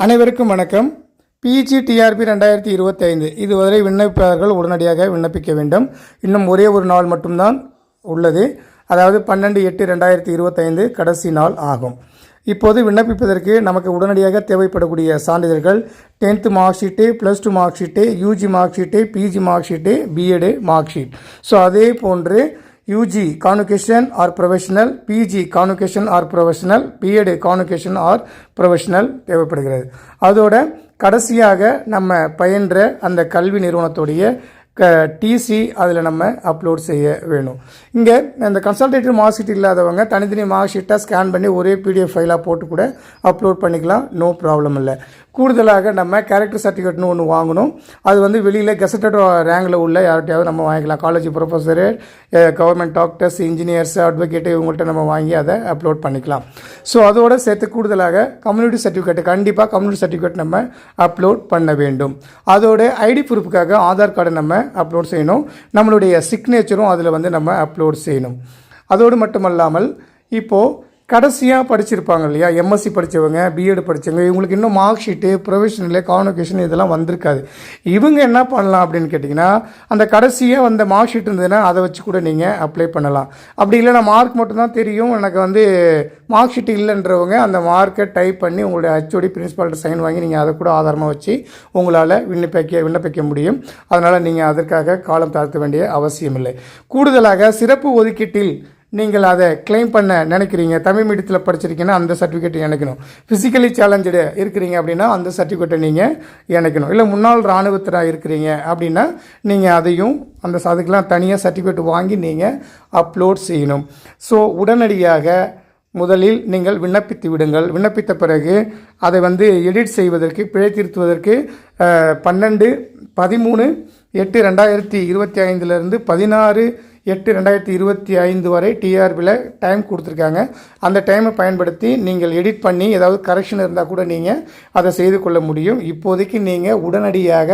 அனைவருக்கும் வணக்கம். PGTRB 2025 இதுவரை விண்ணப்பிப்பவர்கள் உடனடியாக விண்ணப்பிக்க வேண்டும். இன்னும் ஒரே ஒரு நாள் மட்டும்தான் உள்ளது. அதாவது 12/8/2025 கடைசி நாள் ஆகும். இப்போது விண்ணப்பிப்பதற்கு நமக்கு உடனடியாக தேவைப்படக்கூடிய சான்றிதழ்கள் 10th mark sheet, +2 mark sheet, UG mark sheet, PG mark sheet, BEd mark sheet. So அதே போன்று UG convocation or professional, PG convocation or professional, BEd convocation or professional தேவைப்படுகிறது. அதோட கடைசியாக நம்ம பயின்ற அந்த கல்வி நிறுவனத்துடைய TC அதில் நம்ம அப்லோட் செய்ய வேணும். இங்கே இந்த கன்சல்டேட்டிவ் மார்க் ஷீட் இல்லாதவங்க தனித்தனி மார்க் ஷீட்டாக ஸ்கேன் பண்ணி ஒரே PDF ஃபைலாக போட்டு கூட அப்லோட் பண்ணிக்கலாம். நோ ப்ராப்ளம் இல்லை. கூடுதலாக நம்ம கேரக்டர் சர்டிஃபிகேட்னு ஒன்று வாங்கணும். அது வந்து வெளியில் கெசட்டட் ரேங்கில் உள்ள யார்கிட்டையாவது நம்ம வாங்கிக்கலாம். College professor, government doctors, engineers, advocate இவங்கள்ட்ட நம்ம வாங்கி அதை அப்லோட் பண்ணிக்கலாம். ஸோ அதோடு சேர்த்து கூடுதலாக கம்யூனிட்டி சர்டிஃபிகேட், கண்டிப்பாக கம்யூனிட்டி சர்டிஃபிகேட் நம்ம அப்லோட் பண்ண வேண்டும். அதோட ஐடி ப்ரூஃபுக்காக ஆதார் கார்டை நம்ம அப்லோட் செய்யணும். நம்மளுடைய சிக்னேச்சரும் அதில் வந்து நம்ம அப்லோட் செய்யணும். அதோடு மட்டுமல்லாமல் இப்போது கடைசியாக படிச்சிருப்பாங்க இல்லையா, MSc படித்தவங்க, BEd படித்தவங்க, இவங்களுக்கு இன்னும் மார்க் ஷீட்டு, ப்ரொஃபஷனல், கான்வொகேஷன் இதெல்லாம் வந்திருக்காது. இவங்க என்ன பண்ணலாம் அப்படின்னு கேட்டிங்கன்னா, அந்த கடைசியாக வந்த மார்க் ஷீட் இருந்ததுன்னா அதை வச்சு கூட நீங்கள் அப்ளை பண்ணலாம். அப்படி இல்லைனா மார்க் மட்டும்தான் தெரியும், எனக்கு வந்து மார்க் ஷீட் இல்லைன்றவங்க அந்த மார்க்கை டைப் பண்ணி உங்களுடைய HOD பிரின்சிபால்கிட்ட சைன் வாங்கி நீங்கள் அதை கூட ஆதாரமாக வச்சு உங்களால் விண்ணப்பிக்க முடியும். அதனால் நீங்கள் அதற்காக காலம் தாழ்த்த வேண்டிய அவசியம் இல்லை. கூடுதலாக சிறப்பு ஒதுக்கீட்டில் நீங்கள் அதை கிளைம் பண்ண நினைக்கிறீங்க, தமிழ் மீடியத்தில் படிச்சிருக்கீங்கன்னா அந்த சர்டிஃபிகேட் இணைக்கணும். ஃபிசிக்கலி சேலஞ்சு இருக்கிறீங்க அப்படின்னா அந்த சர்டிஃபிகேட்டை நீங்கள் இணைக்கணும். இல்லை முன்னாள் இராணுவத்தினராக இருக்கிறீங்க அப்படின்னா நீங்கள் அதையும் அதுக்கெலாம் தனியாக சர்டிஃபிகேட் வாங்கி நீங்கள் அப்லோட் செய்யணும். ஸோ உடனடியாக முதலில் நீங்கள் விண்ணப்பித்து விடுங்கள். விண்ணப்பித்த பிறகு அதை வந்து எடிட் செய்வதற்கு, பிழை திருத்துவதற்கு 13/8/2025 16/8/2025 வரை TRBயில் டைம் கொடுத்துருக்காங்க. அந்த டைமை பயன்படுத்தி நீங்கள் எடிட் பண்ணி ஏதாவது கரெக்ஷன் இருந்தால் கூட நீங்கள் அதை செய்து கொள்ள முடியும். இப்போதைக்கு நீங்கள் உடனடியாக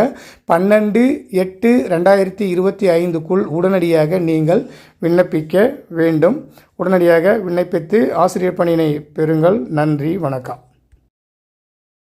12/8/2025 உடனடியாக நீங்கள் விண்ணப்பிக்க வேண்டும். உடனடியாக விண்ணப்பித்து ஆசிரியர் பணியினை பெறுங்கள். நன்றி, வணக்கம்.